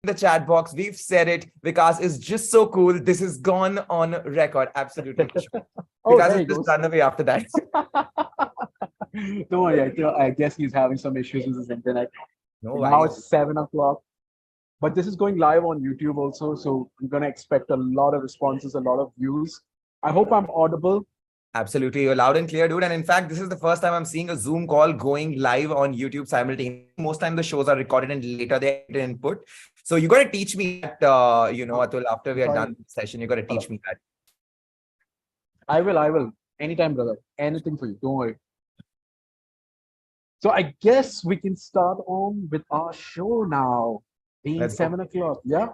the chat box. We've said it. Vikas is just so cool. This is gone on record. Absolutely. Oh, Vikas there has he just goes. run away after that. Don't worry, I guess he's having some issues with his internet. No Now worries. it's 7 o'clock, but this is going live on YouTube also, so I'm gonna expect a lot of responses, a lot of views. I hope I'm audible. Absolutely. You're loud and clear, dude. And in fact, this is the first time I'm seeing a Zoom call going live on YouTube simultaneously. Most time the shows are recorded and later they get input. So you got to teach me that, Atul, after we are Sorry. done the session, you got to Hello. teach me that. I will. Anytime, brother. Anything for you. Don't worry. So I guess we can start on with our show now. Being Let's go. 7 o'clock. Yeah.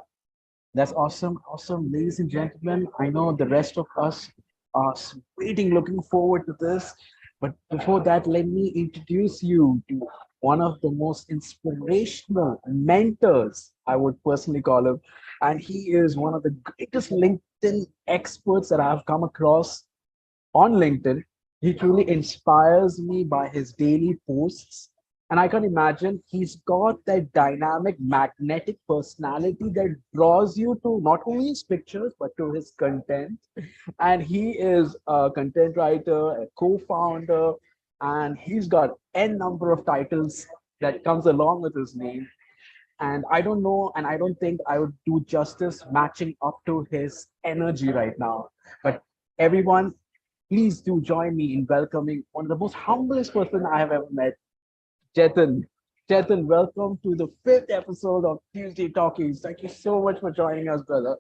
That's awesome. Awesome. Ladies and gentlemen, I know the rest of us are waiting, looking forward to this. But before that, let me introduce you to one of the most inspirational mentors, I would personally call him. And he is one of the greatest LinkedIn experts that I've come across on LinkedIn. He truly inspires me by his daily posts. And I can imagine he's got that dynamic, magnetic personality that draws you to not only his pictures, but to his content. And he is a content writer, a co-founder, and he's got n number of titles that comes along with his name. And I don't know, and I don't think I would do justice matching up to his energy right now. But everyone, please do join me in welcoming one of the most humblest person I have ever met, Jatin. Jatin, welcome to the fifth episode of Tuesday Talkies. Thank you so much for joining us, brother.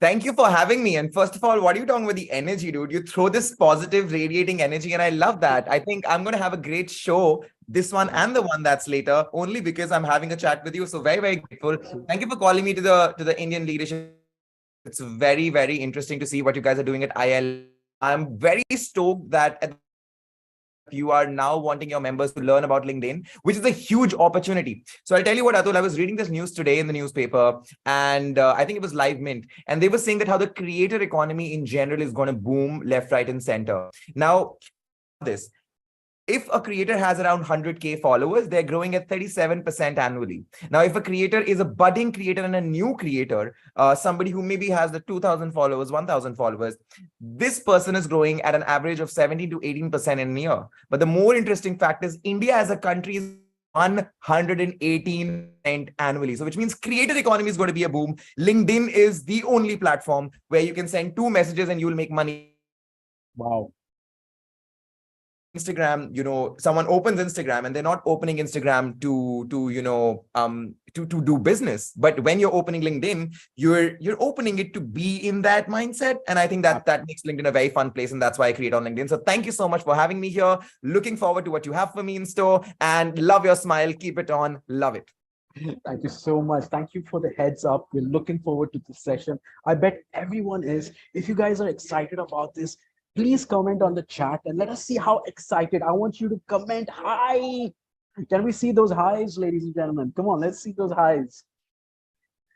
Thank you for having me. And first of all, what are you talking about the energy, dude? You throw this positive, radiating energy, and I love that. I think I'm going to have a great show, this one and the one that's later, only because I'm having a chat with you. So very, very grateful. Thank you for calling me to the Indian leadership. It's very, very interesting to see what you guys are doing at IL. I'm very stoked that at you are now wanting your members to learn about LinkedIn, which is a huge opportunity. So I'll tell you what, Atul, I was reading this news today in the newspaper, and I think it was Live Mint, and they were saying that how the creator economy in general is going to boom left, right, and center. Now, this. If a creator has around 100K followers, they're growing at 37% annually. Now, if a creator is a budding creator and a new creator, somebody who maybe has the 2,000 followers, 1,000 followers, this person is growing at an average of 17 to 18% in a year. But the more interesting fact is India as a country is 118% annually. So which means creator economy is going to be a boom. LinkedIn is the only platform where you can send 2 messages and you'll make money. Wow. Instagram, someone opens Instagram and they're not opening Instagram to do business. But when you're opening LinkedIn, you're opening it to be in that mindset. And I think that makes LinkedIn a very fun place. And that's why I create on LinkedIn. So thank you so much for having me here. Looking forward to what you have for me in store, and love your smile. Keep it on. Love it. Thank you so much. Thank you for the heads up. We're looking forward to this session. I bet everyone is. If you guys are excited about this, please comment on the chat and let us see how excited. I want you to comment hi. Can we see those highs, ladies and gentlemen? Come on, let's see those highs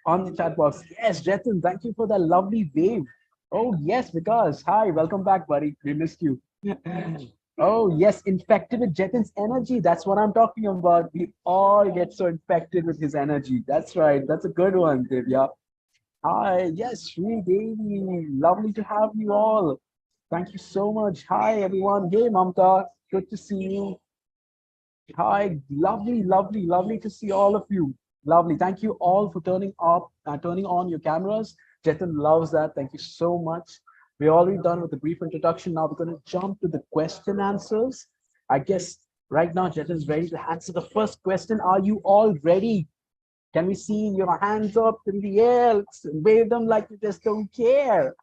on the chat box. Yes, Jatin, thank you for that lovely wave. Oh, yes, because hi, welcome back, buddy. We missed you. Oh, yes, infected with Jatin's energy. That's what I'm talking about. We all get so infected with his energy. That's right. That's a good one, Divya. Hi, yes, Sri Devi. Lovely to have you all. Thank you so much. Hi, everyone. Hey, Mamta. Good to see you. Hi, lovely, lovely, lovely to see all of you. Lovely. Thank you all for turning on your cameras. Jatin loves that. Thank you so much. We're already done with the brief introduction. Now we're going to jump to the question answers. I guess right now Jatin is ready to answer the first question. Are you all ready? Can we see your hands up in the air? Wave them like you just don't care.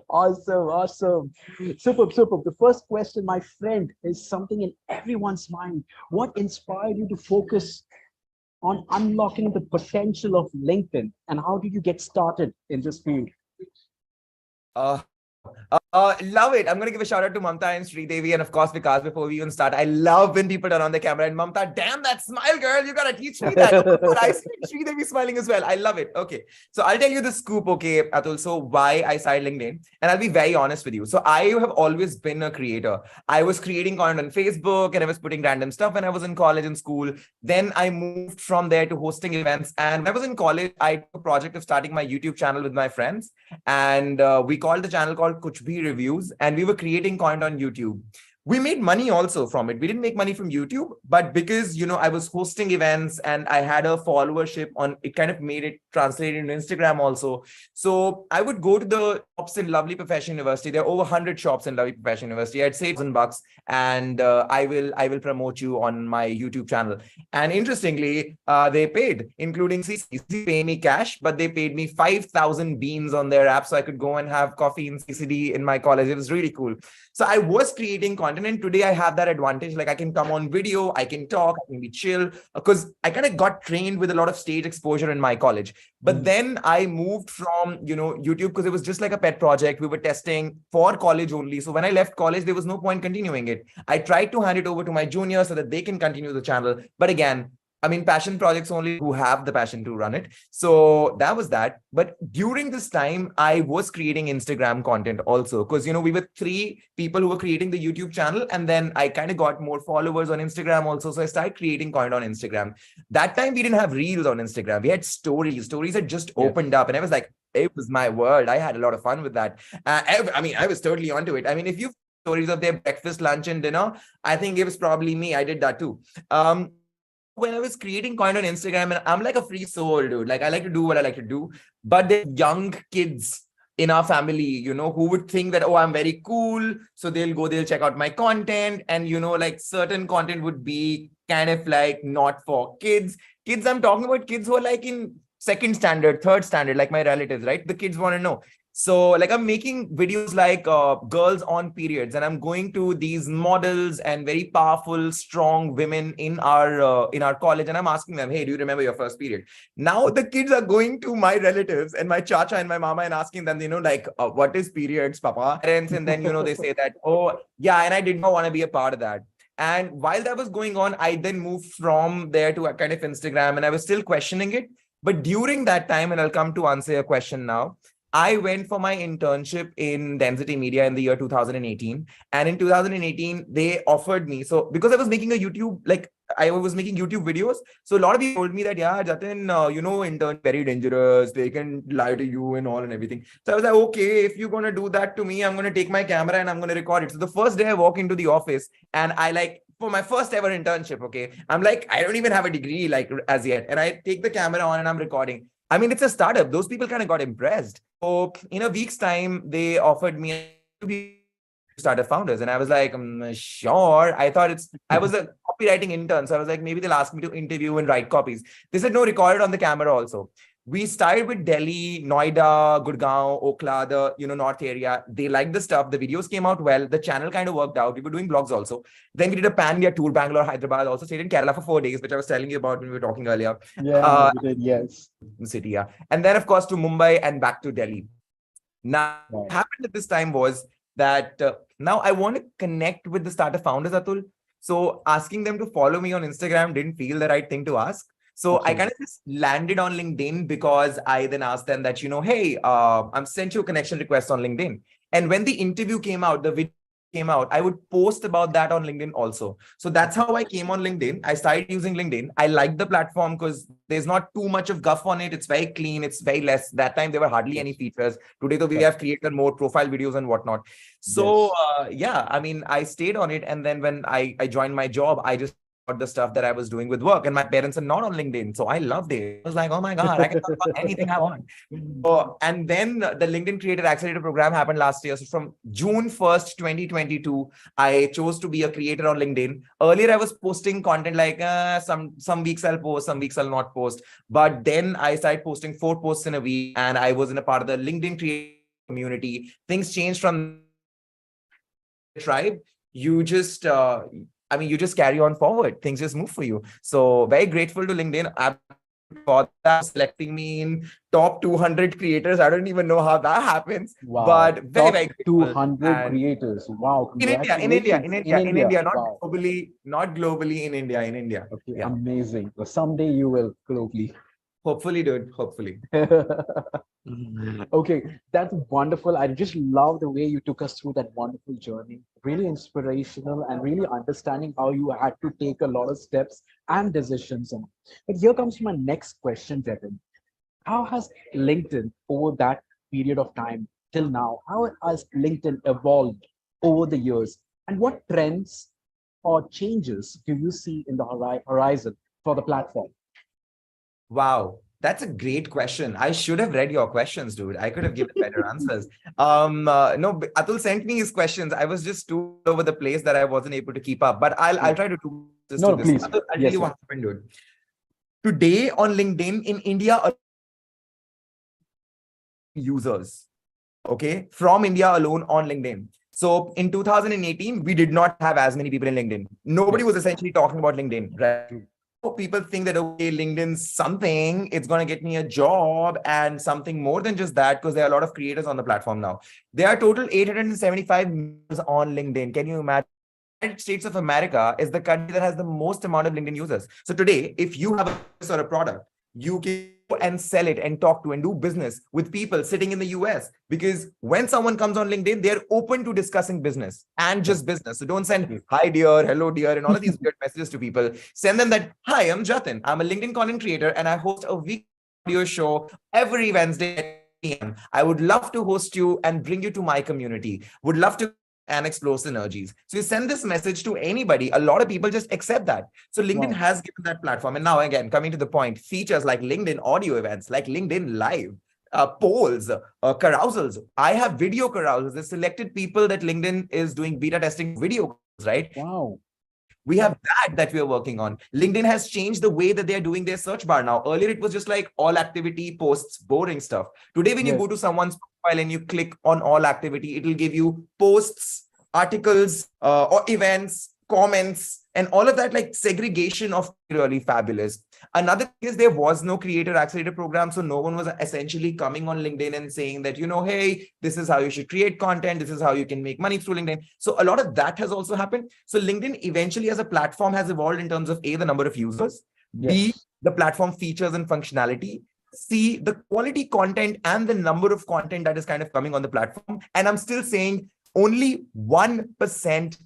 Awesome, awesome. Superb, superb. The first question, my friend, is something in everyone's mind. What inspired you to focus on unlocking the potential of LinkedIn? And how did you get started in this field? Uh, Love it. I'm going to give a shout out to Mamta and Sridevi and of course Vikas before we even start. I love when people turn on the camera and Mamta, damn that smile, girl. You got to teach me that. Oh my God, I see Sridevi smiling as well. I love it. Okay. So I'll tell you the scoop, okay, Atul. So why I started LinkedIn. And I'll be very honest with you. So I have always been a creator. I was creating content on Facebook and I was putting random stuff when I was in college and school. Then I moved from there to hosting events. And when I was in college, I took a project of starting my YouTube channel with my friends. And we called the channel called Kuch Bhi Reviews, and we were creating content on YouTube. We made money also from it. We didn't make money from YouTube, but because, I was hosting events and I had a followership on it, kind of made it translated into Instagram also. So I would go to the shops in Lovely Profession University. There are over 100 shops in Lovely Profession University. I'd say $1,000 and I will promote you on my YouTube channel. And interestingly, they paid, including CCD, pay me cash, but they paid me 5,000 beans on their app so I could go and have coffee in CCD in my college. It was really cool. So I was creating content, and today I have that advantage. Like I can come on video, I can talk, I can be chill, because I kind of got trained with a lot of stage exposure in my college. But then I moved from, YouTube, because it was just like a pet project. We were testing for college only. So when I left college, there was no point continuing it. I tried to hand it over to my juniors so that they can continue the channel. But again, passion projects only who have the passion to run it. So that was that. But during this time, I was creating Instagram content also, because, we were 3 people who were creating the YouTube channel. And then I kind of got more followers on Instagram also. So I started creating content on Instagram. That time we didn't have reels on Instagram. We had stories. Stories had just opened up. And I was like, it was my world. I had a lot of fun with that. I was totally onto it. If you stories of their breakfast, lunch, and dinner, I think it was probably me. I did that too. When I was creating content on Instagram, and I'm like a free soul, dude. Like I like to do what I like to do. But the young kids in our family, who would think that, oh, I'm very cool. So they'll check out my content. And, like certain content would be kind of like not for kids. Kids, I'm talking about kids who are like in 2nd standard, 3rd standard, like my relatives, right? The kids want to know. So like I'm making videos like girls on periods, and I'm going to these models and very powerful, strong women in our college, and I'm asking them, hey, do you remember your first period? Now the kids are going to my relatives and my chacha and my mama and asking them, what is periods, papa? Parents, and then, they say that, oh, yeah, and I did not want to be a part of that. And while that was going on, I then moved from there to a kind of Instagram, and I was still questioning it. But during that time, and I'll come to answer your question now, I went for my internship in Density Media in the year 2018. And in 2018, they offered me. So because I was making a YouTube, like I was making YouTube videos. So a lot of people told me that, yeah, Jatin, intern very dangerous. They can lie to you and all and everything. So I was like, okay, if you're going to do that to me, I'm going to take my camera and I'm going to record it. So the first day I walk into the office and for my first ever internship, okay, I'm like, I don't even have a degree like as yet. And I take the camera on and I'm recording. It's a startup. Those people kind of got impressed. So in a week's time, they offered me to be startup founders. And I was like, sure. I was a copywriting intern. So I was like, maybe they'll ask me to interview and write copies. They said, no, record it on the camera also. We started with Delhi, Noida, Gurgaon, Okla, the North area. They liked the stuff. The videos came out well. The channel kind of worked out. We were doing blogs also. Then we did a pan-India tour, Bangalore, Hyderabad. Also stayed in Kerala for 4 days, which I was telling you about when we were talking earlier. Yeah, we did, yes. City, yeah. And then of course to Mumbai and back to Delhi. Now, what happened at this time was that now I want to connect with the startup founders, Atul. So asking them to follow me on Instagram didn't feel the right thing to ask. So I kind of just landed on LinkedIn because I then asked them that, hey, I'm sent you a connection request on LinkedIn. And when the interview came out, the video came out, I would post about that on LinkedIn also. So that's how I came on LinkedIn. I started using LinkedIn. I like the platform because there's not too much of guff on it. It's very clean. It's very less. That time there were hardly any features. Today, though, we have created more profile videos and whatnot. So I stayed on it. And then when I joined my job, I just the stuff that I was doing with work, and my parents are not on LinkedIn. So I loved it. I was like, oh my God, I can talk about anything I want. And then the LinkedIn Creator Accelerator program happened last year. So from June 1st, 2022, I chose to be a creator on LinkedIn. Earlier, I was posting content like some weeks I'll post, some weeks I'll not post. But then I started posting 4 posts in a week, and I was in a part of the LinkedIn Creator community. Things changed from tribe. You just you just carry on forward. Things just move for you. So very grateful to LinkedIn. for that, selecting me in top 200 creators. I don't even know how that happens, Wow. but very, Top very grateful. 200 And creators. Wow. in India, in India, in Congratulations. In India, in India. India, not Wow. globally, not globally, in India, in India. Okay. Yeah. Amazing. Well, someday you will globally. Hopefully, dude. Hopefully. Okay, that's wonderful. I just love the way you took us through that wonderful journey. Really inspirational and really understanding how you had to take a lot of steps and decisions. And but here comes my next question, Jatin. How has LinkedIn over that period of time till now? How has LinkedIn evolved over the years? And what trends or changes do you see in the horizon for the platform? Wow. That's a great question. I should have read your questions, dude. I could have given better answers. No, Atul sent me his questions. I was just too all over the place that I wasn't able to keep up. But I'll try to do this No, to no, this. please. Atul, I'll tell Yes, you yes. what happened, dude. Today on LinkedIn in India, users, okay, from India alone on LinkedIn. So in 2018, we did not have as many people in LinkedIn. Nobody was Yes. essentially talking about LinkedIn, right? True. People think that, okay, LinkedIn's something, it's going to get me a job and something more than just that, because there are a lot of creators on the platform now. There are total 875 users on LinkedIn. Can you imagine? United States of America is the country that has the most amount of LinkedIn users. So today, if you have a service or a product, you can go and sell it and talk to and do business with people sitting in the US. Because when someone comes on LinkedIn, they're open to discussing business and True. just business. So don't send True. hi dear, hello dear, and all of these weird messages to people. Send them that, hi, I'm Jatin. I'm a LinkedIn content creator and I host a weekly audio show every Wednesday at 10 p.m. I would love to host you and bring you to my community. Would love to and explore synergies. So you send this message to anybody. A lot of people just accept that. So LinkedIn Wow. has given that platform. And now again, coming to the point, features like LinkedIn audio events, like LinkedIn Live, polls, carousals. I have video carousals. There's selected people that LinkedIn is doing beta testing video, right? Wow. We have that we are working on. LinkedIn has changed the way that they are doing their search bar now. Earlier, it was just like all activity, posts, boring stuff. Today, when you Yes. go to someone's profile and you click on all activity, it will give you posts, articles, or events, comments, and all of that, like segregation of really fabulous. Another thing is there was no creator accelerator program. So no one was essentially coming on LinkedIn and saying that, hey, this is how you should create content. This is how you can make money through LinkedIn. So a lot of that has also happened. So LinkedIn eventually as a platform has evolved in terms of A, the number of users, B, Yes. the platform features and functionality, C, the quality content and the number of content that is kind of coming on the platform. And I'm still saying only 1%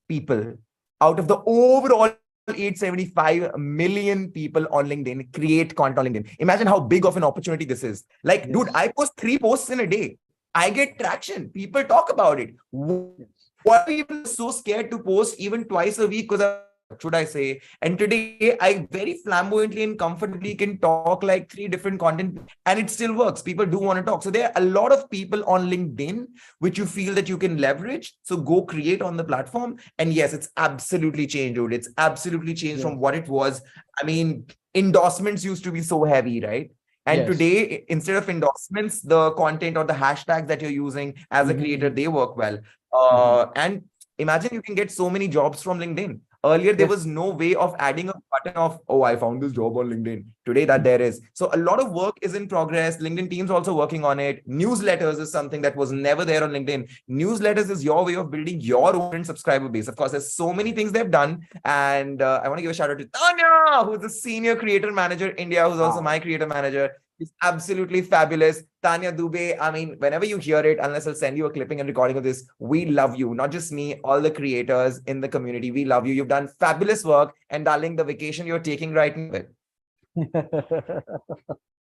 people out of the overall 875 million people on LinkedIn create content on LinkedIn. Imagine how big of an opportunity this is. Like, dude, Yes. I post 3 posts in a day. I get traction. People talk about it. Yes. Why are people so scared to post even twice a week? Because what should I say? And today, I very flamboyantly and comfortably can talk like 3 different content, and it still works. People do want to talk. So there are a lot of people on LinkedIn which you feel that you can leverage. So go create on the platform. And yes, it's absolutely changed, dude. It's absolutely changed from Yes. what it was. I mean, endorsements used to be so heavy, right? And Yes. today, instead of endorsements, the content or the hashtags that you're using as a creator, Mm-hmm. they work well. Mm-hmm. And imagine you can get so many jobs from LinkedIn. Earlier, there was Yes. no way of adding a button of, oh, I found this job on LinkedIn. Today, that there is. So a lot of work is in progress. LinkedIn team's also working on it. Newsletters is something that was never there on LinkedIn. Newsletters is your way of building your own subscriber base. Of course, there's so many things they've done. And I want to give a shout out to Tanya, who's the senior creator manager India, who's also Wow. my creator manager. It's absolutely fabulous. Tanya Dubey, I mean, whenever you hear it, unless I'll send you a clipping and recording of this, we love you. Not just me, all the creators in the community. We love you. You've done fabulous work. And darling, the vacation you're taking right now.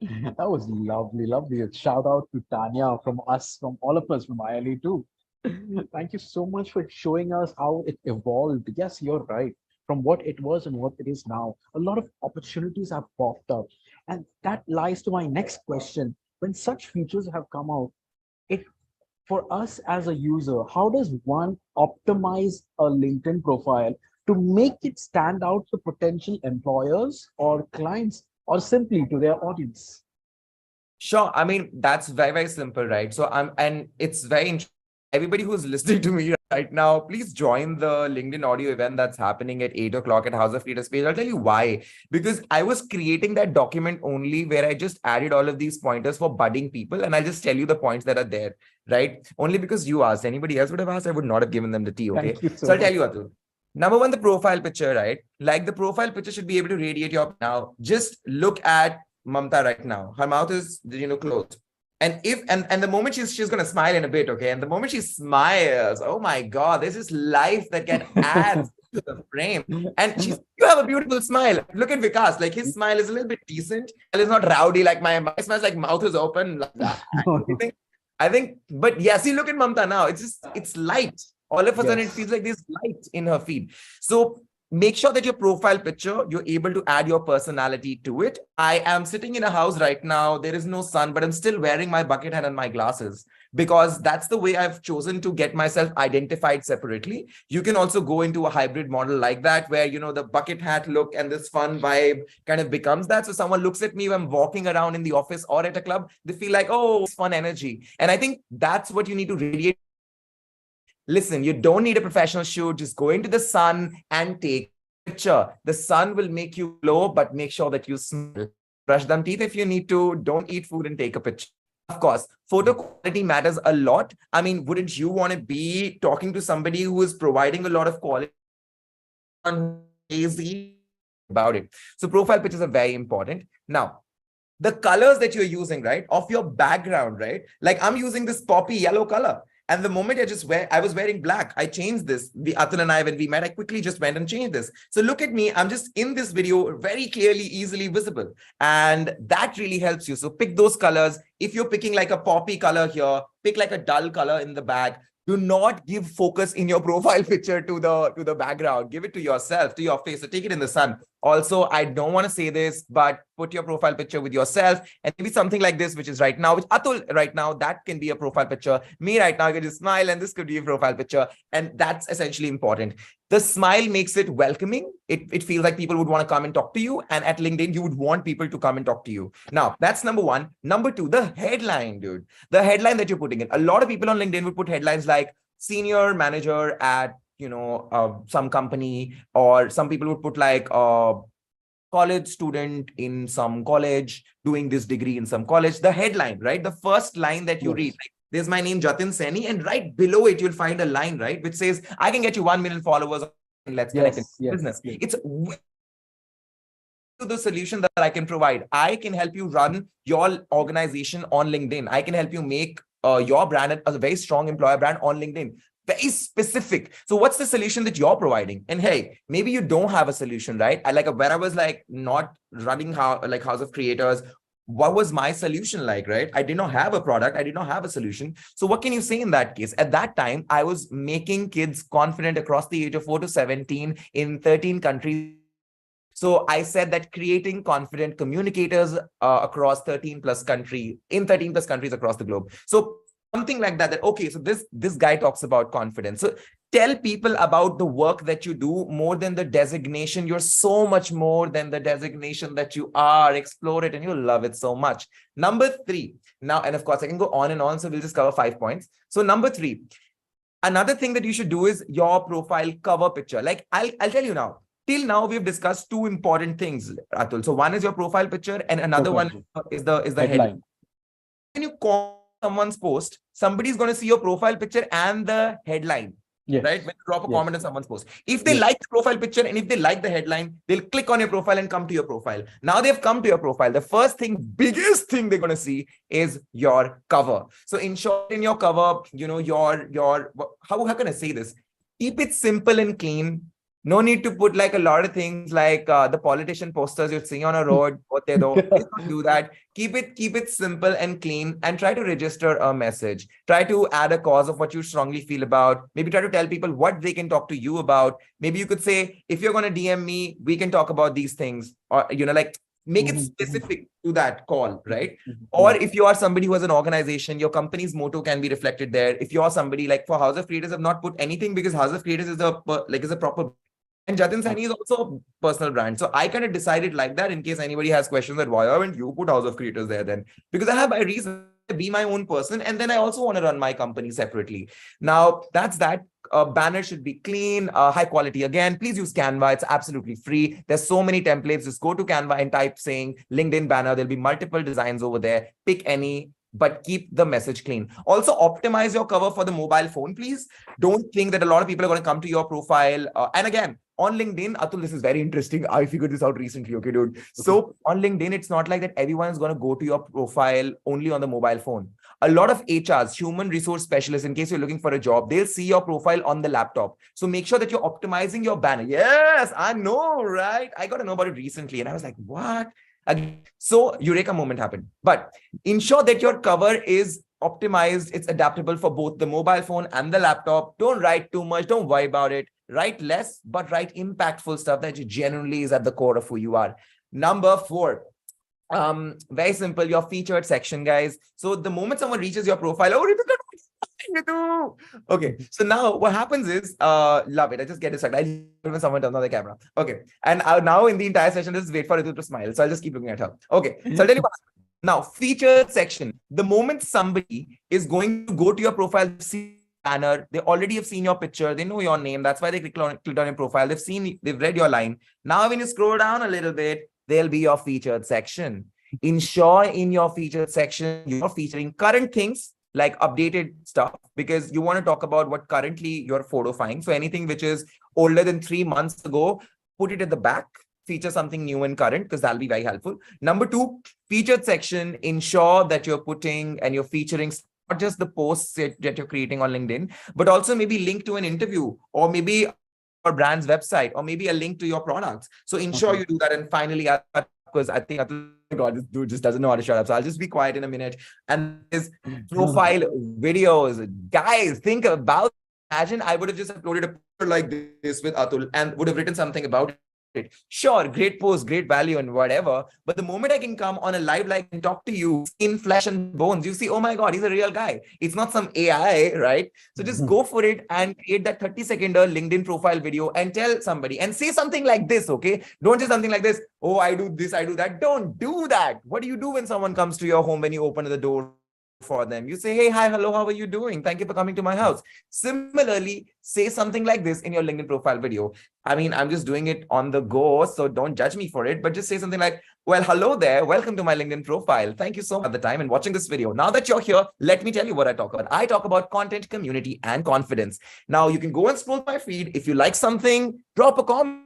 That was lovely, lovely. A shout out to Tanya from us, from all of us from ILE too. Thank you so much for showing us how it evolved. Yes, you're right. From what it was and what it is now, a lot of opportunities have popped up. And that lies to my next question. When such features have come out, it for us as a user, how does one optimize a LinkedIn profile to make it stand out to potential employers or clients or simply to their audience? Sure. I mean, that's very, very simple, right? So and it's very interesting. Everybody who's listening to me right now, please join the LinkedIn audio event that's happening at 8 o'clock at House of Creators page. I'll tell you why. Because I was creating that document only where I just added all of these pointers for budding people. And I'll just tell you the points that are there, right? Only because you asked. Anybody else would have asked, I would not have given them the tea, okay? Thank you So so I'll tell much. you, Atul. Number one, the profile picture, right? Like the profile picture should be able to radiate your now. Just look at Mamta right now. Her mouth is, closed. And the moment she's gonna smile in a bit, okay? And the moment she smiles, oh my God, there's this life that can add to the frame. And you have a beautiful smile. Look at Vikas, like his smile is a little bit decent. It's not rowdy like my smile's like mouth is open like that. I think, but yeah, see, look at Mamta now. It's light. All of a sudden, it feels like there's light in her feed. So make sure that your profile picture, you're able to add your personality to it. I am sitting in a house right now. There is no sun, but I'm still wearing my bucket hat and my glasses because that's the way I've chosen to get myself identified separately. You can also go into a hybrid model like that, where, the bucket hat look and this fun vibe kind of becomes that. So someone looks at me when I'm walking around in the office or at a club, they feel like, oh, it's fun energy. And I think that's what you need to radiate. Listen, you don't need a professional shoot. Just go into the sun and take a picture. The sun will make you glow, but make sure that you smile. Brush them teeth if you need to. Don't eat food and take a picture. Of course, photo quality matters a lot. I mean, wouldn't you want to be talking to somebody who is providing a lot of quality? Easy about it. So profile pictures are very important. Now, the colors that you're using, right, of your background, right? Like I'm using this poppy yellow color. And the moment I was wearing black, I changed this. Atul and I, when we met, I quickly just went and changed this. So look at me. I'm just in this video, very clearly, easily visible. And that really helps you. So pick those colors. If you're picking like a poppy color here, pick like a dull color in the back. Do not give focus in your profile picture to the background. Give it to yourself, to your face. So take it in the sun. Also, I don't want to say this, but put your profile picture with yourself and maybe something like this, which is right now, which Atul right now, that can be a profile picture. Me right now, I can just smile and this could be a profile picture. And that's essentially important. The smile makes it welcoming. It feels like people would want to come and talk to you. And at LinkedIn, you would want people to come and talk to you. Now, that's number one. Number two, the headline, dude. The headline that you're putting in. A lot of people on LinkedIn would put headlines like senior manager at some company, or some people would put like college student in some college doing this degree in some college. The headline, right? The first line that you read, like, there's my name, Jatin Saini, and right below it, you'll find a line, right, which says, I can get you 1 million followers and let's connect in business. It's the solution that I can provide. I can help you run your organization on LinkedIn. I can help you make your brand a very strong employer brand on LinkedIn. Very specific. So what's the solution that you're providing? And hey, maybe you don't have a solution, right? When I was like not running House of Creators, what was my solution like, right? I did not have a product. I did not have a solution. So what can you say in that case? At that time, I was making kids confident across the age of 4 to 17 in 13 countries. So I said that creating confident communicators across 13 plus countries across the globe. So something like that, okay, so this guy talks about confidence. So tell people about the work that you do more than the designation. You're so much more than the designation that you are. Explore it and you'll love it so much. Number three, now, and of course I can go on and on, so we'll just cover 5 points. So number three, another thing that you should do is your profile cover picture. Like I'll tell you now, till now we've discussed 2 important things, Atul. So one is your profile picture and another one is the headline. When you comment someone's post, somebody's going to see your profile picture and the headline. Right? When you drop a comment on someone's post. If they like the profile picture and if they like the headline, they'll click on your profile and come to your profile. Now they've come to your profile. The first thing, biggest thing they're going to see is your cover. So in short, in your cover, how can I say this? Keep it simple and clean. No need to put like a lot of things like the politician posters you'd see on a road. What they don't do that. Keep it simple and clean, and try to register a message. Try to add a cause of what you strongly feel about. Maybe try to tell people what they can talk to you about. Maybe you could say, if you're going to DM me, we can talk about these things, or make it specific to that call, right? Or if you are somebody who has an organization, your company's motto can be reflected there. If you're somebody like for House of Creators, I've not put anything because House of Creators is a proper. And Jatin Saini is also a personal brand. So I kind of decided like that in case anybody has questions that why haven't you put House of Creators there then? Because I have my reason to be my own person. And then I also want to run my company separately. Now, that's that. banner should be clean, high quality. Again, please use Canva. It's absolutely free. There's so many templates. Just go to Canva and type saying LinkedIn banner. There'll be multiple designs over there. Pick any, but keep the message clean. Also, optimize your cover for the mobile phone, please. Don't think that a lot of people are going to come to your profile. And again, on LinkedIn, Atul, this is very interesting. I figured this out recently. Okay, dude. So on LinkedIn, it's not like that everyone is going to go to your profile only on the mobile phone. A lot of HRs, human resource specialists, in case you're looking for a job, they'll see your profile on the laptop. So make sure that you're optimizing your banner. Yes, I know, right? I got to know about it recently. And I was like, what? Again, so Eureka moment happened. But ensure that your cover is optimized. It's adaptable for both the mobile phone and the laptop. Don't write too much. Don't worry about it. Write less, but write impactful stuff that genuinely is at the core of who you are. Number 4. Very simple, your featured section, guys. So the moment someone reaches your profile, oh, Ritu. Okay, so now what happens is, love it. I just get distracted. I love when someone turns on the camera. Okay, and now in the entire session, just wait for Ritu to smile. So I'll just keep looking at her. Okay, so I'll tell you what. Now, featured section. The moment somebody is going to go to your profile, see banner, they already have seen your picture, they know your name. That's why they clicked on your profile. They've read your line. Now, when you scroll down a little bit, there'll be your featured section. Ensure in your featured section, you're featuring current things like updated stuff, because you want to talk about what currently you're photoing. So anything which is older than 3 months ago, put it at the back, feature something new and current, because that'll be very helpful. Number 2, featured section, ensure that you're putting and you're featuring not just the posts that you're creating on LinkedIn, but also maybe link to an interview, or maybe your brand's website, or maybe a link to your products. So ensure you do that. And finally, because I think, oh God, this dude just doesn't know how to shut up. So I'll just be quiet in a minute. And his profile videos, guys, think about, imagine I would have just uploaded a picture like this with Atul and would have written something about it. Sure, great post, great value and whatever. But the moment I can come on a live like and talk to you in flesh and bones, you see, oh my God, he's a real guy. It's not some AI, right? So just go for it and create that 30-second LinkedIn profile video and tell somebody and say something like this, okay? Don't say something like this. Oh, I do this, I do that. Don't do that. What do you do when someone comes to your home when you open the door for them? You say, hey, hi, hello, how are you doing? Thank you for coming to my house. Similarly, say something like this in your LinkedIn profile video. I mean, I'm just doing it on the go, so don't judge me for it, but just say something like, well, hello there. Welcome to my LinkedIn profile. Thank you so much for the time and watching this video. Now that you're here, let me tell you what I talk about. I talk about content, community, and confidence. Now you can go and scroll my feed. If you like something, drop a comment.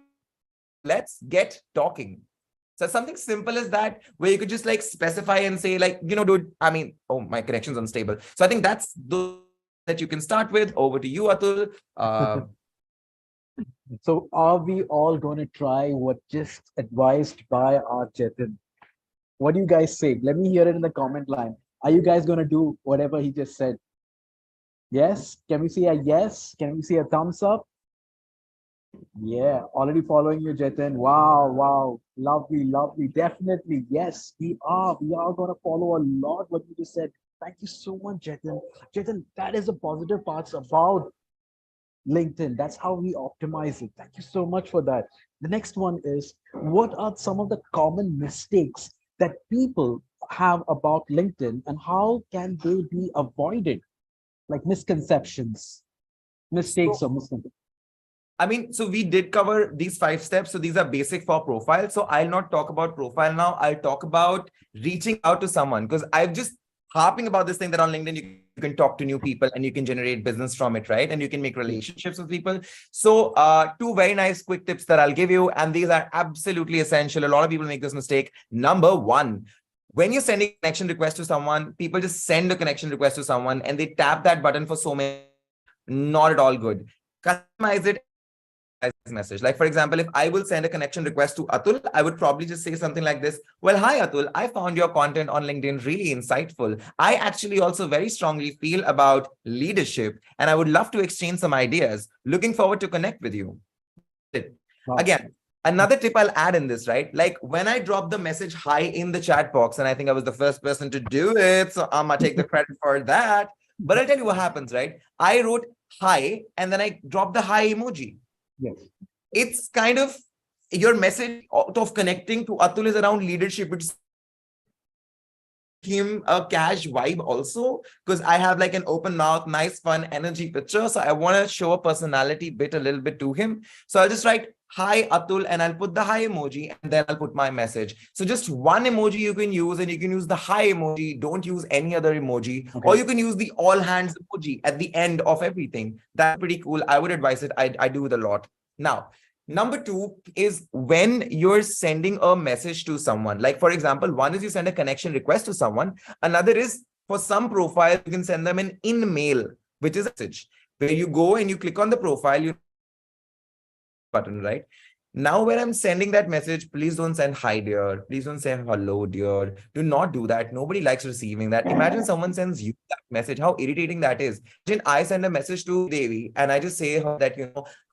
Let's get talking. So something simple as that, where you could just like specify and say like, dude, I mean, oh, my connection's unstable. So I think that's the that you can start with. Over to you, Atul. So are we all going to try what just advised by our Jatin? What do you guys say? Let me hear it in the comment line. Are you guys going to do whatever he just said? Yes? Can we see a yes? Can we see a thumbs up? Yeah, already following you, Jatin. Wow, wow. Lovely, lovely. Definitely. Yes, we are. We are going to follow a lot what you just said. Thank you so much, Jatin. Jatin, that is the positive parts about LinkedIn. That's how we optimize it. Thank you so much for that. The next one is, what are some of the common mistakes that people have about LinkedIn and how can they be avoided? Like misconceptions, mistakes or misconceptions. I mean, so we did cover these 5 steps. So these are basic for profile. So I'll not talk about profile now. I'll talk about reaching out to someone, because I've just harping about this thing that on LinkedIn, you can talk to new people and you can generate business from it, right? And you can make relationships with people. So 2 very nice quick tips that I'll give you. And these are absolutely essential. A lot of people make this mistake. Number 1, when you're sending a connection request to someone, people just send a connection request to someone and they tap that button for so many. Not at all good. Customize it. Message. Like, for example, if I will send a connection request to Atul, I would probably just say something like this. Well, hi, Atul. I found your content on LinkedIn really insightful. I actually also very strongly feel about leadership and I would love to exchange some ideas. Looking forward to connect with you. Wow. Again, another tip I'll add in this, right? Like when I drop the message hi in the chat box, and I think I was the first person to do it, so I'm gonna take the credit for that. But I'll tell you what happens, right? I wrote hi and then I dropped the hi emoji. Yes. It's kind of your message of connecting to Atul is around leadership. It's him a cash vibe also, because I have like an open mouth, nice, fun energy picture. So I want to show a personality bit a little bit to him. So I'll just write hi Atul and I'll put the hi emoji and then I'll put my message. So just one emoji you can use, and you can use the hi emoji. Don't use any other emoji, or you can use the all hands emoji at the end of everything. That's pretty cool. I would advise it. I do it a lot. Now, number two is when you're sending a message to someone. Like, for example, one is you send a connection request to someone. Another is for some profile, you can send them an in-mail, which is a message where you go and you click on the profile, you button, right? Now, when I'm sending that message, please don't send hi, dear. Please don't say hello, dear. Do not do that. Nobody likes receiving that. Imagine someone sends you that message, how irritating that is. Imagine I send a message to Devi and I just say her that,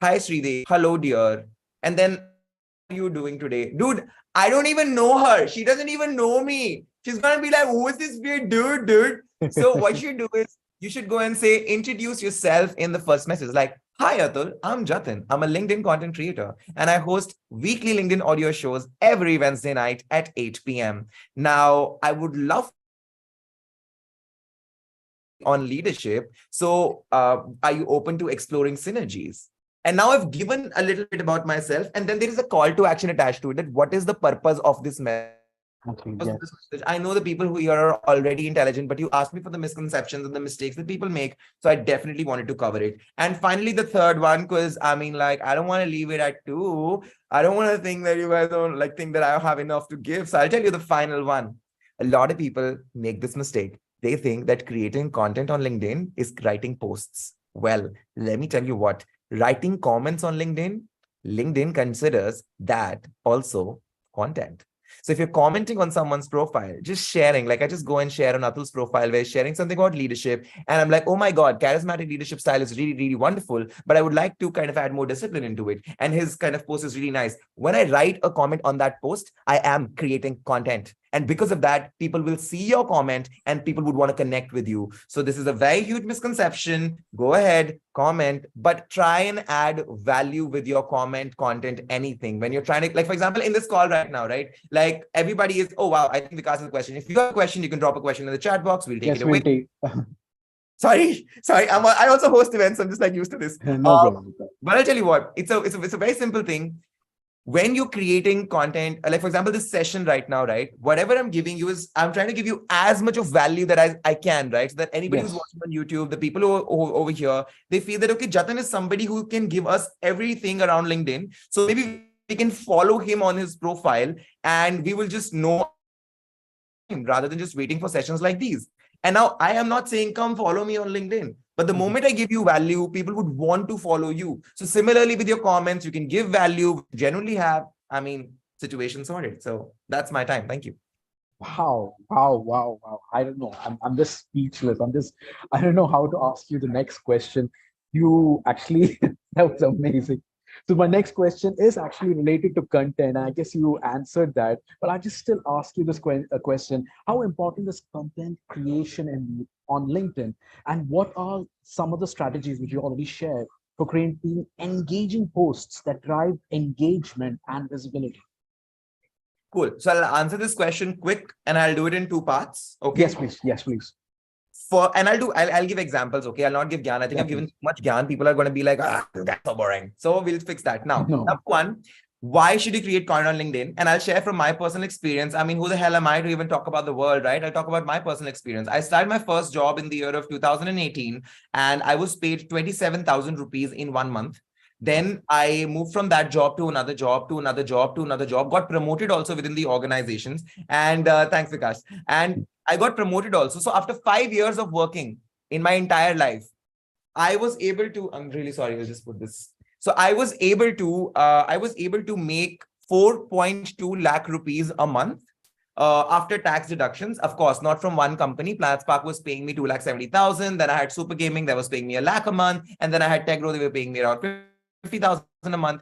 hi, Sridevi, hello, dear. And then, what are you doing today? Dude, I don't even know her. She doesn't even know me. She's going to be like, who is this weird dude? So what you do is you should go and say, introduce yourself in the first message. Like, hi, Atul, I'm Jatin. I'm a LinkedIn content creator and I host weekly LinkedIn audio shows every Wednesday night at 8 p.m. Now, I would love on leadership. So are you open to exploring synergies? And now I've given a little bit about myself, and then there is a call to action attached to it. That what is the purpose of this message? Yes. I know the people who here are already intelligent, but you asked me for the misconceptions and the mistakes that people make. So I definitely wanted to cover it. And finally, the third one, because I mean, like, I don't want to leave it at two. I don't want to think that you guys don't like think that I have enough to give. So I'll tell you the final one. A lot of people make this mistake. They think that creating content on LinkedIn is writing posts. Well, let me tell you what, writing comments on LinkedIn considers that also content. So if you're commenting on someone's profile, just sharing, like I just go and share on Atul's profile where he's sharing something about leadership. And I'm like, oh my God, charismatic leadership style is really, really wonderful. But I would like to kind of add more discipline into it. And his kind of post is really nice. When I write a comment on that post, I am creating content. And because of that, people will see your comment and people would want to connect with you. So this is a very huge misconception. Go ahead, comment, but try and add value with your comment, content, anything. When you're trying to, like, for example, in this call right now, right? Like everybody is, oh, wow, I think Vikas has a question. If you have a question, you can drop a question in the chat box. We'll take it away. Sorry. I also host events. I'm just like used to this. No problem. But I'll tell you what, it's a very simple thing. When you're creating content, like for example, this session right now, right? Whatever I'm giving you is, I'm trying to give you as much of value that I can, right? So that anybody who's watching on YouTube, the people who are over here, they feel that, okay, Jatin is somebody who can give us everything around LinkedIn. So maybe we can follow him on his profile and we will just know him rather than just waiting for sessions like these. And now I am not saying, come follow me on LinkedIn. But the moment I give you value, people would want to follow you. So similarly with your comments, you can give value, genuinely have, situation sorted. So that's my time. Thank you. Wow. I don't know. I'm just speechless. I don't know how to ask you the next question. You actually, that was amazing. So my next question is actually related to content. I guess you answered that, but I just still ask you this question. How important is content creation on LinkedIn? And what are some of the strategies which you already shared for creating engaging posts that drive engagement and visibility? Cool. So I'll answer this question quick and I'll do it in two parts. Okay. Yes, please. I'll give examples. Okay. I'll not give gyan. I think I've given too much gyan. People are going to be like, that's so boring. So we'll fix that. Now, number one, why should you create content on LinkedIn? And I'll share from my personal experience. Who the hell am I to even talk about the world, right? I'll talk about my personal experience. I started my first job in the year of 2018 and I was paid 27,000 rupees in 1 month. Then I moved from that job to another job, got promoted also within the organizations. And thanks, Vikas. And I got promoted also. So after 5 years of working in my entire life, I was able to, I'm really sorry, I'll just put this. So I was able to make 4.2 lakh rupees a month after tax deductions. Of course, not from one company. PlanetSpark was paying me 2,70,000. Then I had Super Gaming that was paying me 1 lakh a month. And then I had Tegro, they were paying me around 50,000 a month.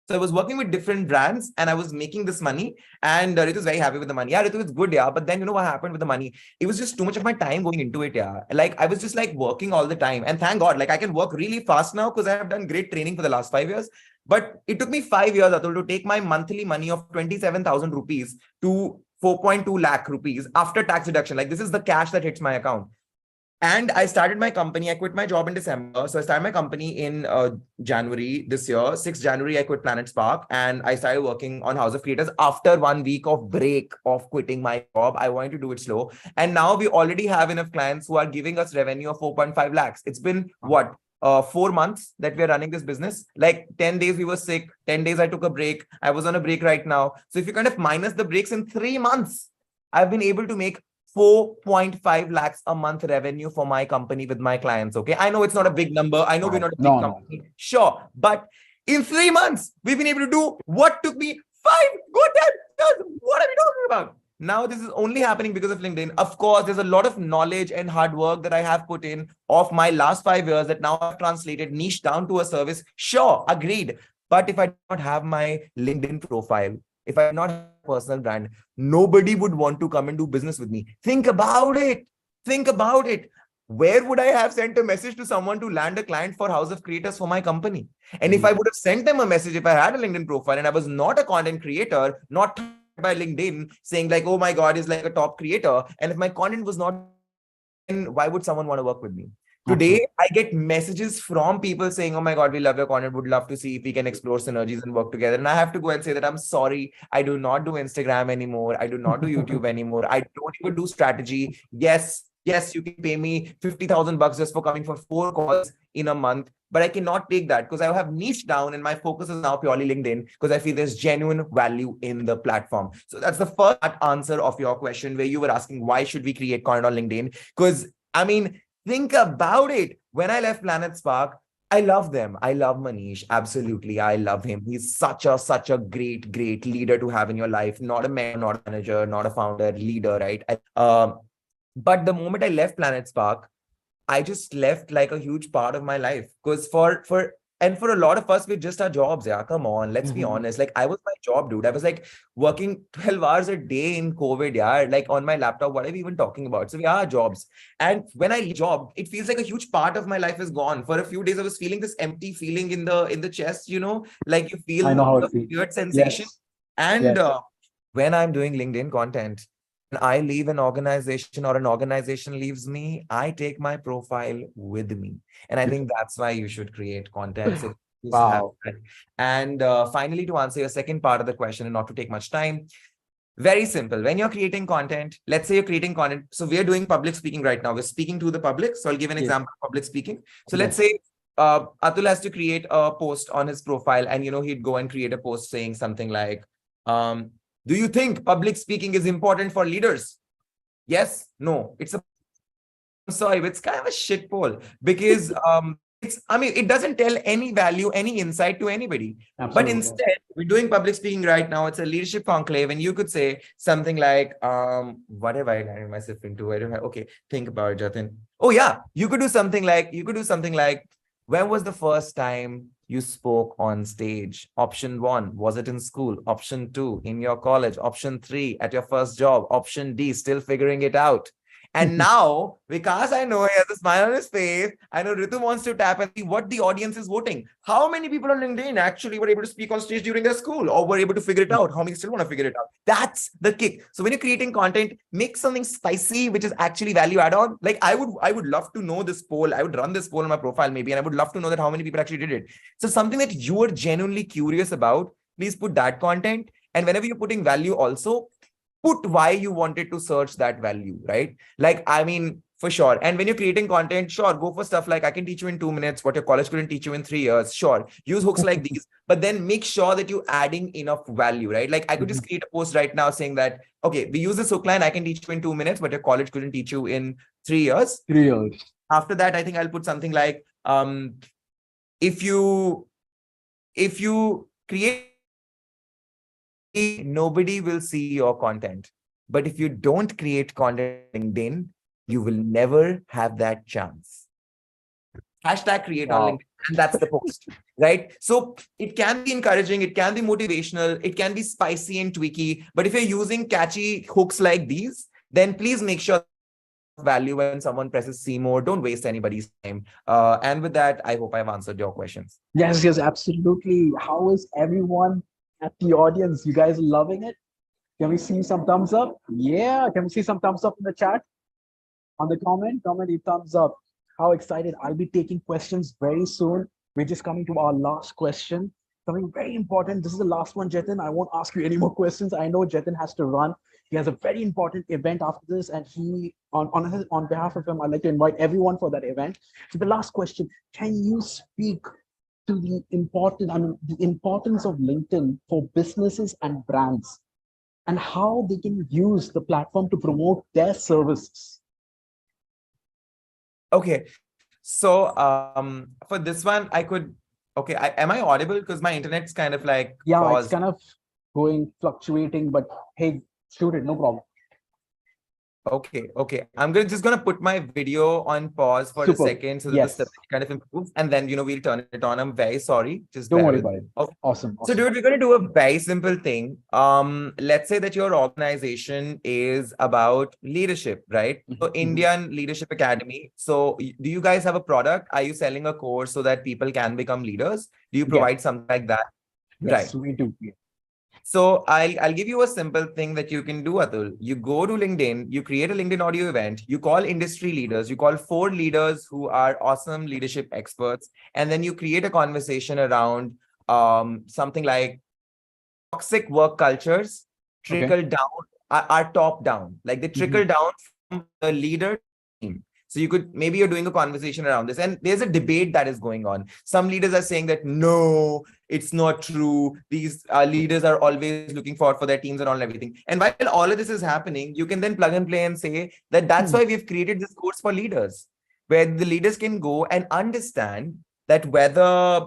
So I was working with different brands and I was making this money, and Ritu was very happy with the money. Yeah, Ritu is good, yeah. But then you know what happened with the money? It was just too much of my time going into it, yeah. Like I was just like working all the time. And thank God, like I can work really fast now because I have done great training for the last 5 years. But it took me 5 years, Atul, to take my monthly money of 27,000 rupees to 4.2 lakh rupees after tax deduction. Like this is the cash that hits my account. And I started my company. I quit my job in December. So I started my company in January this year. 6th January, I quit Planet Spark and I started working on House of Creators after 1 week of break of quitting my job. I wanted to do it slow. And now we already have enough clients who are giving us revenue of 4.5 lakhs. It's been what? 4 months that we are running this business. Like 10 days we were sick. 10 days I took a break. I was on a break right now. So if you kind of minus the breaks in 3 months, I've been able to make 4.5 lakhs a month revenue for my company with my clients. Okay. I know it's not a big number. I know we're not a big company. Sure. But in 3 months, we've been able to do what took me 5 good 10 years. What are we talking about? Now, this is only happening because of LinkedIn. Of course, there's a lot of knowledge and hard work that I have put in of my last 5 years that now I've translated niche down to a service. Sure. Agreed. But if I do not have my LinkedIn profile, if I do not have a personal brand, nobody would want to come and do business with me. Think about it. Think about it. Where would I have sent a message to someone to land a client for House of Creators for my company? And if I would have sent them a message, if I had a LinkedIn profile and I was not a content creator, not by LinkedIn saying like, oh my God, is like a top creator. And if my content was not, then why would someone want to work with me? Today, I get messages from people saying, oh my God, we love your content, would love to see if we can explore synergies and work together. And I have to go and say that I'm sorry, I do not do Instagram anymore. I do not do YouTube anymore. I don't even do strategy. Yes, you can pay me 50,000 bucks just for coming for 4 calls in a month, but I cannot take that because I have niched down and my focus is now purely LinkedIn because I feel there's genuine value in the platform. So that's the first answer of your question where you were asking, why should we create content on LinkedIn? Because I mean, think about it. When I left Planet Spark, I love them. I love Manish. Absolutely. I love him. He's such a great leader to have in your life. Not a man, not a manager, not a founder, leader, right? But the moment I left Planet Spark, I just left like a huge part of my life because for a lot of us, we just our jobs. Yeah, come on, let's be honest. Like I was my job, dude. I was like working 12 hours a day in COVID. Yeah, like on my laptop. What are we even talking about? So we are jobs. And when I leave job, it feels like a huge part of my life is gone. For a few days, I was feeling this empty feeling in the chest. You know, like you feel a weird sensation. Yes. And when I'm doing LinkedIn content, when I leave an organization or an organization leaves me, I take my profile with me. And I think that's why you should create content. So Wow. and finally, to answer your second part of the question and not to take much time, very simple. When you're creating content, let's say you're creating content. So we're doing public speaking right now. We're speaking to the public. So I'll give an example of public speaking. So let's say Atul has to create a post on his profile and, he'd go and create a post saying something like, do you think public speaking is important for leaders? Yes, no. It's kind of a shit poll because it doesn't tell any value, any insight to anybody. But instead, we're doing public speaking right now. It's a leadership conclave, and you could say something like, what have I landed myself into? I don't have, okay, think about it, Jatin. Oh yeah, you could do something like, when was the first time you spoke on stage? Option 1, was it in school? Option 2, in your college. Option 3, at your first job. Option D, still figuring it out. And now, because I know he has a smile on his face, I know Ritu wants to tap and see what the audience is voting. How many people on LinkedIn actually were able to speak on stage during their school or were able to figure it out? How many still want to figure it out? That's the kick. So when you're creating content, make something spicy, which is actually value add on. Like I would love to know this poll. I would run this poll on my profile maybe, and I would love to know that how many people actually did it. So something that you are genuinely curious about, please put that content. And whenever you're putting value also, put why you wanted to search that value, right? Like, I mean, for sure. And when you're creating content, sure, go for stuff like I can teach you in 2 minutes what your college couldn't teach you in 3 years. Sure, use hooks like these, but then make sure that you're adding enough value, right? Like I could just create a post right now saying that, okay, we use this hook line, I can teach you in 2 minutes, but your college couldn't teach you in 3 years. 3 years. After that, I think I'll put something like, if you create, nobody will see your content. But if you don't create content on LinkedIn, you will never have that chance. Hashtag create on LinkedIn. And that's the post, right? So it can be encouraging, it can be motivational, it can be spicy and tweaky. But if you're using catchy hooks like these, then please make sure value when someone presses see more. Don't waste anybody's time. And with that, I hope I've answered your questions. Yes, absolutely. How is everyone at the audience? You guys loving it? Can we see some thumbs up? Yeah. Can we see some thumbs up in the chat? On the comment a thumbs up. How excited. I'll be taking questions very soon. We're just coming to our last question. Something very important. This is the last one, Jatin. I won't ask you any more questions. I know Jatin has to run. He has a very important event after this, and he, on behalf of him, I'd like to invite everyone for that event. So the last question: can you speak to the importance of LinkedIn for businesses and brands, and how they can use the platform to promote their services? Okay. So for this one, I could, okay, am I audible? Because my internet's kind of like Yeah, it's paused. kind of going fluctuating, but hey, shoot it, no problem. Okay. I'm just gonna put my video on pause for a Super. second so that the Yes. stability kind of improves, and then we'll turn it on. I'm very sorry. Just Don't bear worry with about me. it. Okay. Awesome. So, dude, we're gonna do a very simple thing. Let's say that your organization is about leadership, right? So, Indian Leadership Academy. So, do you guys have a product? Are you selling a course so that people can become leaders? Do you Yes. provide something like that? Yes, Right. we do. So I'll give you a simple thing that you can do, Atul. You go to LinkedIn, you create a LinkedIn audio event, you call industry leaders, you call 4 leaders who are awesome leadership experts, and then you create a conversation around something like toxic work cultures Okay. trickle down, are top down, like they trickle down from the leader team. So you could, maybe you're doing a conversation around this, and there's a debate that is going on. Some leaders are saying that no, it's not true. These leaders are always looking for their teams and all and everything. And while all of this is happening, you can then plug and play and say that that's why we've created this course for leaders, where the leaders can go and understand that whether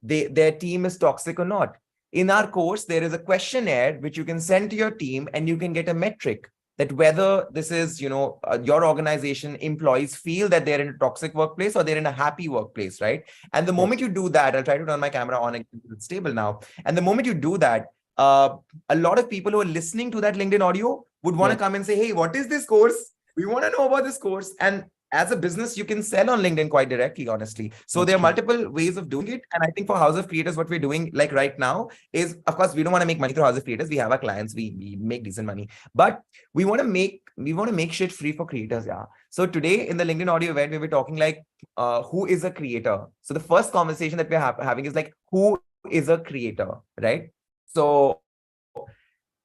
their team is toxic or not. In our course, there is a questionnaire which you can send to your team, and you can get a metric that whether this is, your organization employees feel that they're in a toxic workplace or they're in a happy workplace, right? And the moment you do that, I'll try to turn my camera on and it's stable now. And the moment you do that, a lot of people who are listening to that LinkedIn audio would want to come and say, hey, what is this course? We want to know about this course. And as a business, you can sell on LinkedIn quite directly, honestly. So there are multiple ways of doing it. And I think for House of Creators, what we're doing like right now is, of course, we don't want to make money through House of Creators. We have our clients, we make decent money, but we want to make shit free for creators. Yeah. So today in the LinkedIn audio event, we were talking like, who is a creator? So the first conversation that we're having is like, who is a creator, right? So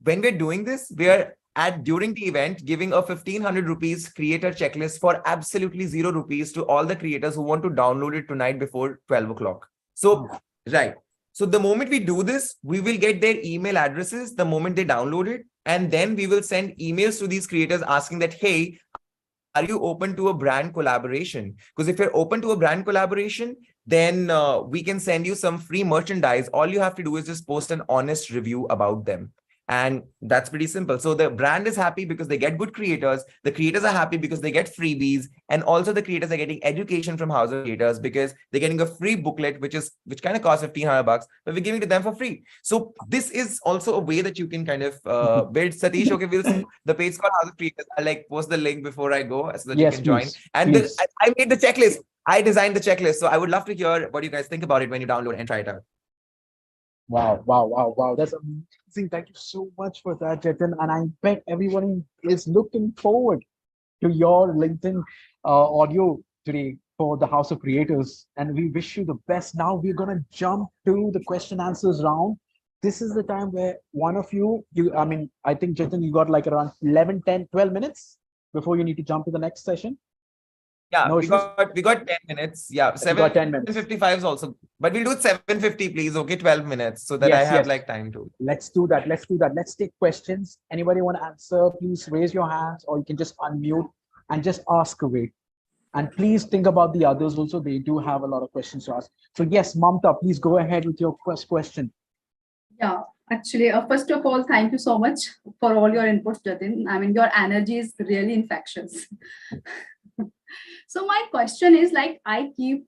when we're doing this, we're during the event giving a 1,500 rupees creator checklist for absolutely 0 rupees to all the creators who want to download it tonight before 12 o'clock. So, right. So the moment we do this, we will get their email addresses the moment they download it. And then we will send emails to these creators asking that, hey, are you open to a brand collaboration? Because if you're open to a brand collaboration, then we can send you some free merchandise. All you have to do is just post an honest review about them. And that's pretty simple. So the brand is happy because they get good creators. The creators are happy because they get freebies. And also the creators are getting education from House of Creators because they're getting a free booklet, which kind of costs 1,500 bucks, but we're giving it to them for free. So this is also a way that you can kind of build. Satish, okay, the page called House of Creators. I'll like post the link before I go so that you can join. And I made the checklist. I designed the checklist. So I would love to hear what you guys think about it when you download and try it out. Wow. That's amazing. Thank you so much for that, Jatin. And I bet everyone is looking forward to your LinkedIn audio today for the House of Creators. And we wish you the best. Now we're going to jump to the question answers round. This is the time where one of I think, Jatin, you got like around 11, 10, 12 minutes before you need to jump to the next session. Yeah, we got 10 minutes. Yeah, 7:55 is also, but we'll do it 7:50, please. Okay, 12 minutes so that I have like time to. Let's do that. Let's take questions. Anybody want to answer? Please raise your hands, or you can just unmute and just ask away. And please think about the others also. They do have a lot of questions to ask. So yes, Mamta, please go ahead with your first question. Yeah, actually, first of all, thank you so much for all your inputs, Jatin. I mean, your energy is really infectious. So my question is, like, I keep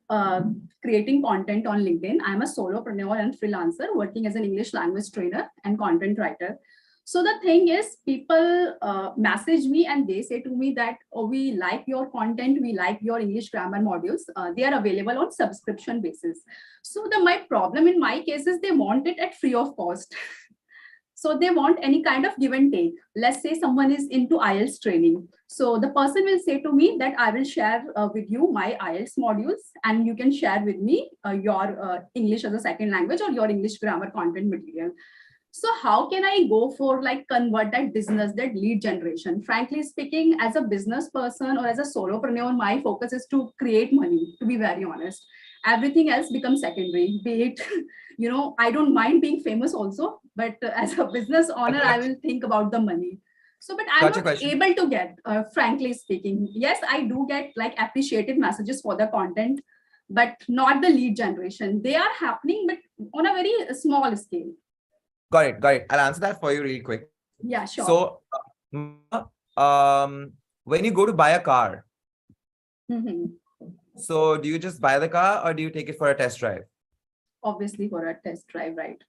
creating content on LinkedIn. I'm a solopreneur and freelancer working as an English language trainer and content writer. So the thing is, people message me and they say to me that, oh, we like your content, we like your English grammar modules. They are available on subscription basis. So my problem in my case is they want it at free of cost. So they want any kind of give and take. Let's say someone is into IELTS training. So the person will say to me that I will share with you my IELTS modules, and you can share with me your English as a second language or your English grammar content material. So how can I go for like convert that business, that lead generation? Frankly speaking, as a business person or as a solopreneur, my focus is to create money, to be very honest. Everything else becomes secondary, be it, I don't mind being famous also, but as a business owner, I will think about the money. So, but I'm Gotcha not question. able to get, frankly speaking. Yes, I do get like appreciative messages for the content, but not the lead generation. They are happening, but on a very small scale. Got it. Got it. I'll answer that for you real quick. Yeah, sure. So, when you go to buy a car, Mhm. so do you just buy the car or do you take it for a test drive? Obviously, for a test drive, right?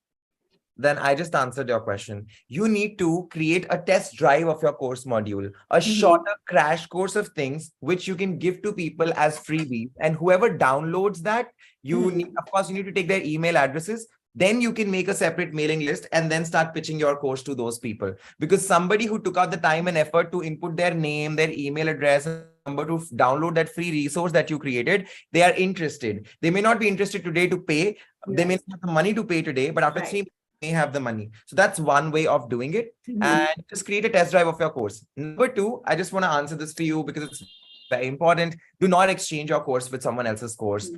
Then I just answered your question. You need to create a test drive of your course module, a shorter crash course of things which you can give to people as freebies. And whoever downloads that, you need, of course, you need to take their email addresses. Then you can make a separate mailing list and then start pitching your course to those people. Because somebody who took out the time and effort to input their name, their email address, and number to download that free resource that you created, they are interested. They may not be interested today to pay. They may not have the money to pay today, but after 3 months, may have the money. So that's one way of doing it. And just create a test drive of your course. Number two, I just want to answer this for you because it's very important. Do not exchange your course with someone else's course.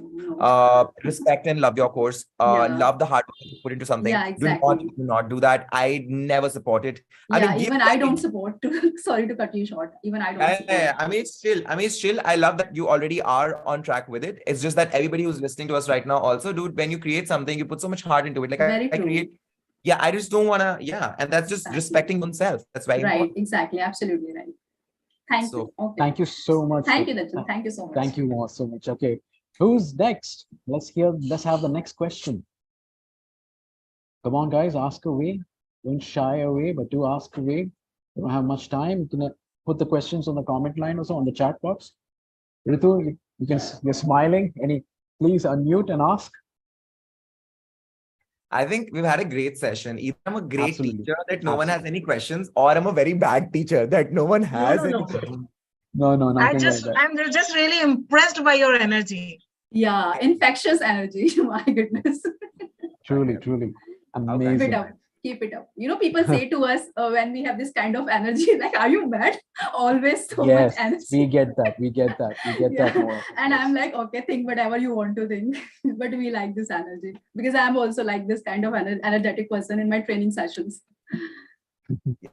Respect and love your course. Love the hard work you put into something. Yeah, exactly. Do not do that. I never support it. Yeah, even I don't support. Sorry to cut you short. Even I don't support. I mean, it's chill. I love that you already are on track with it. It's just that everybody who's listening to us right now also, dude, when you create something, you put so much heart into it. Like Very I true. create. Yeah, I just don't want to. And that's just respecting oneself. That's very Right, important. exactly. Absolutely right. Thank you. Okay. Thank you so much. Thank you, Jatin. Thank you so much. Thank you so much. Okay, who's next? Let's have the next question. Come on, guys, ask away. Don't shy away, but do ask away. We don't have much time. You can put the questions on the comment line also on the chat box. Ritu, you're smiling. Please unmute and ask. I think we've had a great session. Either I'm a great Absolutely. teacher that no one has any questions, or I'm a very bad teacher that no one has any questions. No, nothing I'm just really impressed by your energy. Yeah, infectious energy. My goodness. Truly, amazing. Keep it up. Keep it up. People say to us when we have this kind of energy, like, are you mad? Always so much energy. We get that more. And I'm like, okay, think whatever you want to think. But we like this energy because I'm also like this kind of energetic person in my training sessions.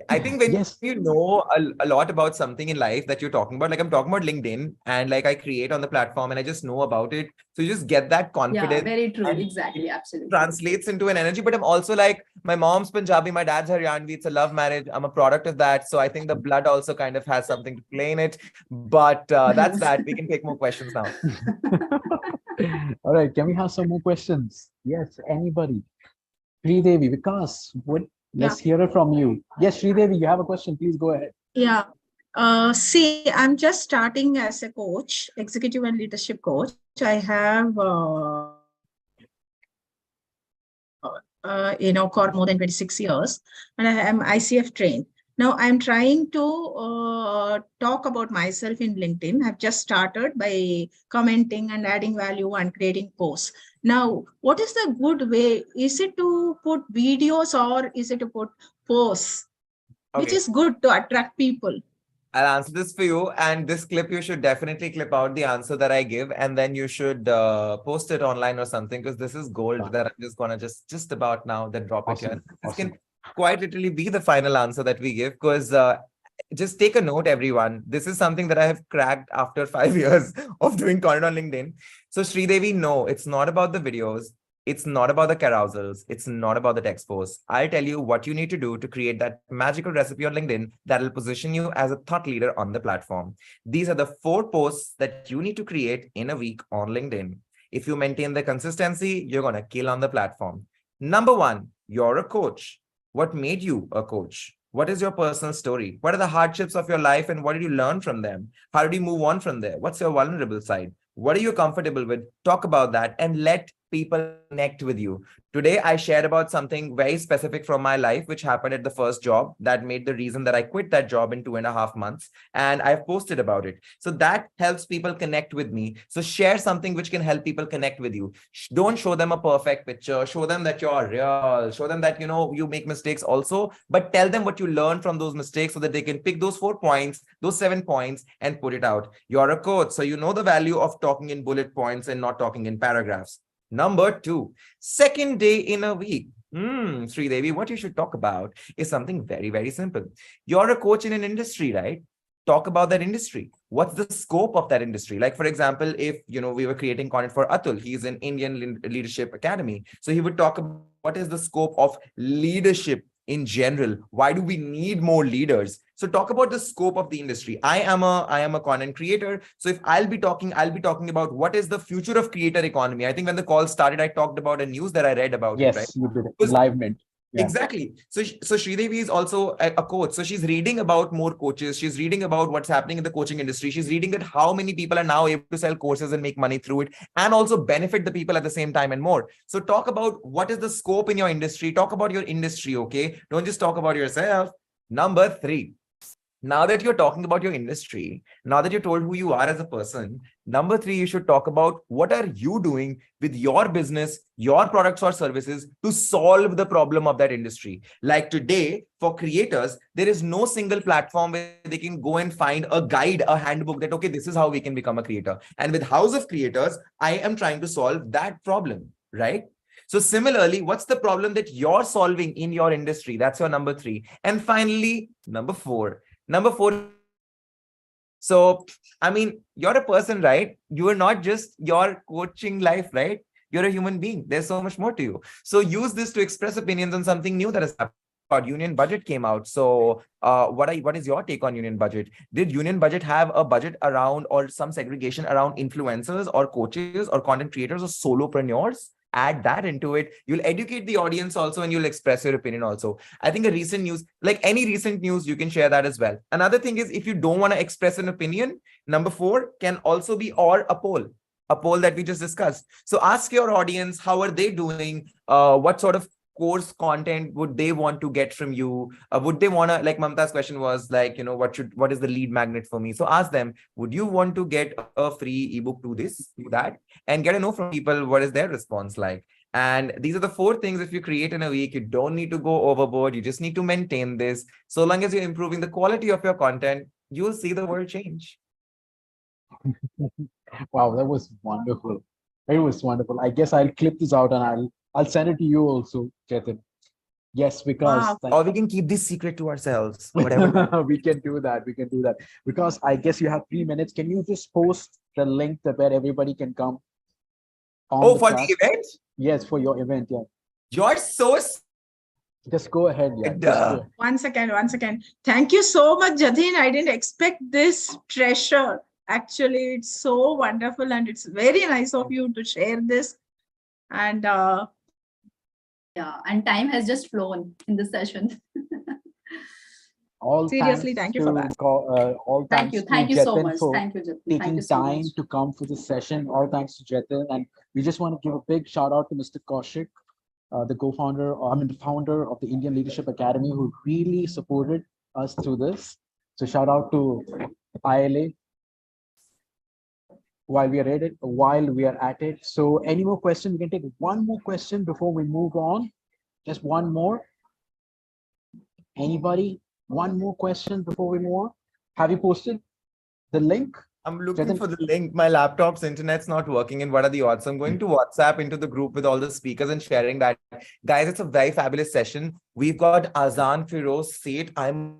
I think when you know a lot about something in life that you're talking about, like I'm talking about LinkedIn and like I create on the platform and I just know about it. So you just get that confidence. Yeah, very true. Exactly. Absolutely. Translates into an energy. But I'm also like, my mom's Punjabi, my dad's Haryanvi. It's a love marriage. I'm a product of that. So I think the blood also kind of has something to play in it. But that's that. We can take more questions now. All right. Can we have some more questions? Yes, anybody? Sridevi, Vikas, let's hear it from you. Yes, Sridevi, you have a question. Please go ahead. Yeah. See, I'm just starting as a coach, executive and leadership coach. I have, for more than 26 years, and I am ICF trained. Now I'm trying to talk about myself in LinkedIn. I've just started by commenting and adding value and creating posts. Now, what is the good way? Is it to put videos or is it to put posts, which is good to attract people? I'll answer this for you. And this clip, you should definitely clip out the answer that I give. And then you should post it online or something, because this is gold that I'm just going to just about now then drop it here. This can quite literally be the final answer that we give, because just take a note, everyone. This is something that I have cracked after 5 years of doing content on LinkedIn. So Sridevi, no, it's not about the videos. It's not about the carousels. It's not about the text posts. I'll tell you what you need to do to create that magical recipe on LinkedIn that will position you as a thought leader on the platform. These are the 4 posts that you need to create in a week on LinkedIn. If you maintain the consistency, you're going to kill on the platform. Number 1, you're a coach. What made you a coach? What is your personal story? What are the hardships of your life and what did you learn from them? How did you move on from there? What's your vulnerable side? What are you comfortable with? Talk about that and let people connect with you. Today, I shared about something very specific from my life, which happened at the first job that made the reason that I quit that job in 2.5 months. And I've posted about it. So that helps people connect with me. So share something which can help people connect with you. Don't show them a perfect picture. Show them that you're real. Show them that, you make mistakes also, but tell them what you learned from those mistakes so that they can pick those 4 points, those 7 points, and put it out. You're a coach, so you know the value of talking in bullet points and not talking in paragraphs. Number 2, second day in a week. Sri Devi, what you should talk about is something very, very simple. You're a coach in an industry, right? Talk about that industry. What's the scope of that industry? Like, for example, if we were creating content for Atul, he's in Indian Leadership Academy. So he would talk about what is the scope of leadership in general. Why do we need more leaders? So talk about the scope of the industry. I am a content creator. So if I'll be talking about what is the future of creator economy. I think when the call started, I talked about a news that I read about it, right? Yes, you did it. Live mint. Yeah. Exactly. So Sridevi is also a coach. So she's reading about more coaches. She's reading about what's happening in the coaching industry. She's reading that how many people are now able to sell courses and make money through it and also benefit the people at the same time and more. So talk about what is the scope in your industry. Talk about your industry, okay? Don't just talk about yourself. Number 3. Now that you're talking about your industry, now that you're told who you are as a person, number 3, you should talk about what are you doing with your business, your products or services to solve the problem of that industry. Like today, for creators, there is no single platform where they can go and find a guide, a handbook that, okay, this is how we can become a creator. And with House of Creators, I am trying to solve that problem, right? So similarly, what's the problem that you're solving in your industry? That's your number 3. And finally, number 4. So, I mean, you're a person, right? You are not just your coaching life, right? You're a human being. There's so much more to you. So use this to express opinions on something new that has happened. Union Budget came out. So what is your take on Union Budget? Did Union Budget have a budget around or some segregation around influencers or coaches or content creators or solopreneurs? Add that into it. You'll educate the audience also and you'll express your opinion also. I think a recent news, like any recent news, you can share that as well. Another thing is if you don't want to express an opinion, number 4 can also be or a poll that we just discussed. So ask your audience, how are they doing? What sort of course content would they want to get from you? Would they want to, like Mamta's question was like, what is the lead magnet for me? So ask them, would you want to get a free ebook to this, to that? And get to know from people, what is their response like? And these are the 4 things. If you create in a week, you don't need to go overboard. You just need to maintain this. So long as you're improving the quality of your content, you'll see the world change. Wow, that was wonderful. It was wonderful. I guess I'll clip this out and I'll send it to you also, Jatin. Yes, because or we can keep this secret to ourselves. Whatever. we can do that. We can do that. Because I guess you have 3 minutes. Can you just post the link that where everybody can come? For the event? Yes, for your event. Yeah. You're so. Just go ahead. Yeah. One second. Thank you so much, Jatin. I didn't expect this treasure. Actually, it's so wonderful and it's very nice of you to share this. And yeah, and time has just flown in this session. Seriously, thank you for that. Thank you so much. Thank you, Jatin. Taking time to come for this session. All thanks to Jatin. And we just want to give a big shout out to Mr. Kaushik, the founder of the Indian Leadership Academy, who really supported us through this. So shout out to ILA. While we are at it. So any more questions? We can take one more question before we move on. Just one more. Anybody? One more question before we move on. Have you posted the link? I'm looking for the link. My laptop's internet's not working. And what are the odds? So I'm going to WhatsApp into the group with all the speakers and sharing that. Guys, it's a very fabulous session. We've got Azan Firoz Seth. I'm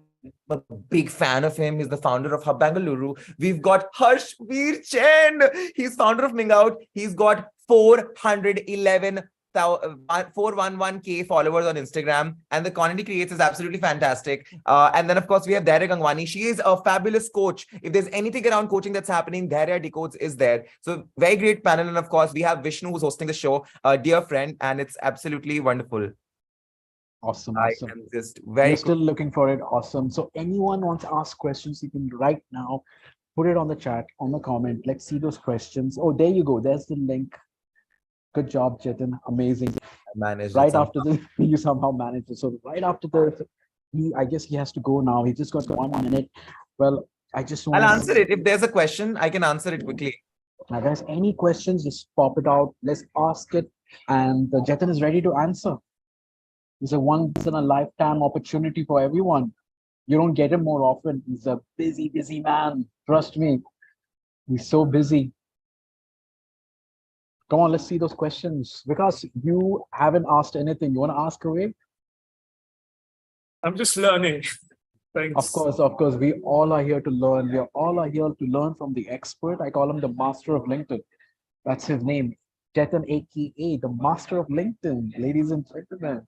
a big fan of him. He's the founder of Hub Bangalore. We've got Harshveer Chand. He's founder of Mingout. He's got 411K followers on Instagram, and the content he creates is absolutely fantastic. And then of course we have Dhairya Gangwani. She is a fabulous coach. If there's anything around coaching that's happening, Dhairya Decodes is there. So very great panel. And of course we have Vishnu who's hosting the show, a dear friend, and it's absolutely wonderful. Awesome. I am just very still looking for it. Awesome. So anyone wants to ask questions, you can right now put it on the chat, on the comment. Let's see those questions. Oh, there you go. There's the link. Good job, Jatin. Amazing. Managed it Right somehow. after this, you somehow managed it. So right after this, I guess he has to go now. He just got 1 minute. Well, I just I'll want to answer it. If there's a question, I can answer it quickly. now, guys, any questions, just pop it out. Let's ask it. And Jatin is ready to answer. It's a once in a lifetime opportunity for everyone. You don't get him more often. He's a busy, busy man. Trust me. He's so busy. Come on, let's see those questions. Because you haven't asked anything. You want to ask away? I'm just learning. Thanks. Of course. We all are here to learn. We all are here to learn from the expert. I call him the master of LinkedIn. That's his name. Jatin, aka the master of LinkedIn, ladies and gentlemen.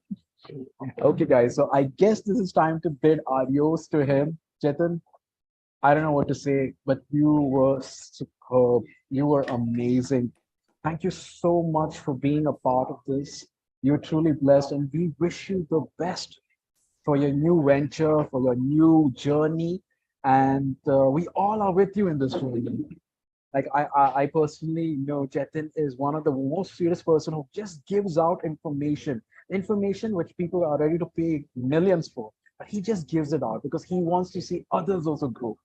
Okay, guys. So I guess this is time to bid adios to him. Jatin, I don't know what to say, but you were superb. You were amazing. Thank you so much for being a part of this. You're truly blessed, and we wish you the best for your new venture, for your new journey. And we all are with you in this journey. Like I personally know Jatin is one of the most serious person who just gives out information which people are ready to pay millions for. But he just gives it out because he wants to see others also grow.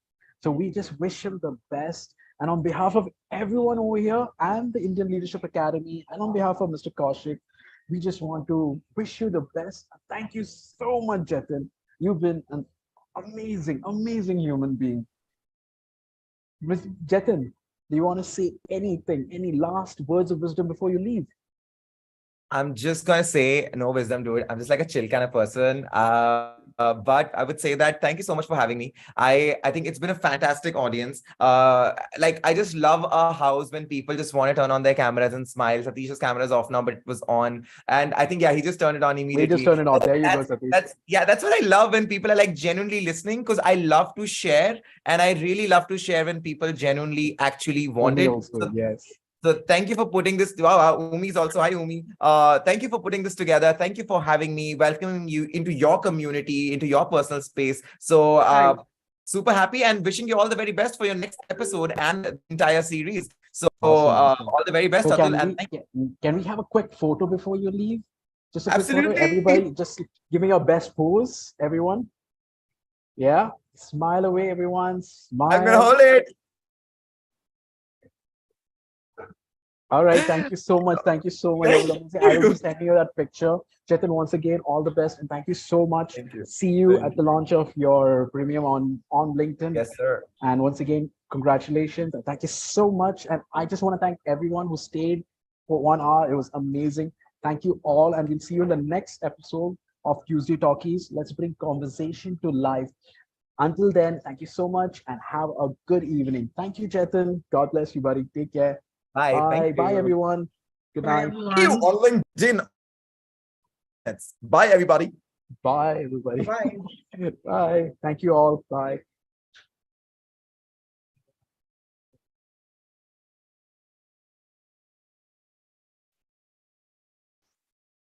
So we just wish him the best. And on behalf of everyone over here and the Indian Leadership Academy, and on behalf of Mr. Kaushik, we just want to wish you the best. Thank you so much, Jatin. You've been an amazing, amazing human being. Mr. Jatin, do you want to say anything, any last words of wisdom before you leave? I'm just gonna say no wisdom, dude. I'm just like a chill kind of person. But I would say that thank you so much for having me. I think it's been a fantastic audience. Like I just love our house when people just want to turn on their cameras and smile. Satish's camera is off now, but it was on, and I think he just turned it on We immediately. just turn it off. There you go, That's Satish. that's what I love when people are like genuinely listening, because I love to share, and I really love to share when people genuinely actually want Umi it. also, yes. So thank you for putting this. Wow, Umi's also. Hi, Umi. Thank you for putting this together. Thank you for having me, welcoming you into your community, into your personal space. So Hi. super happy and wishing you all the very best for your next episode and the entire series. So Awesome, awesome. all the very best, So Atul, and thank you. can we have a quick photo before you leave? Just a quick photo. Absolutely. Everybody, just give me your best pose, everyone. Yeah. Smile away, everyone. I'm gonna Smile. hold it. All right. Thank you so much. Thank you so much. Thank I will you. be sending you that picture. Jatin, once again, all the best. And thank you so much. Thank you. See you Thank at the launch of your premium on LinkedIn. Yes, sir. And once again, congratulations. And thank you so much. And I just want to thank everyone who stayed for 1 hour. It was amazing. Thank you all. And we'll see you in the next episode of Tuesday Talkies. Let's bring conversation to life. Until then, thank you so much and have a good evening. Thank you, Jatin. God bless you, buddy. Take care. Bye. Bye. Thank Bye, you. everyone. Good Bye, night. See you everyone. on LinkedIn. Bye, everybody. Bye, everybody. Bye. Bye. Thank you all. Bye.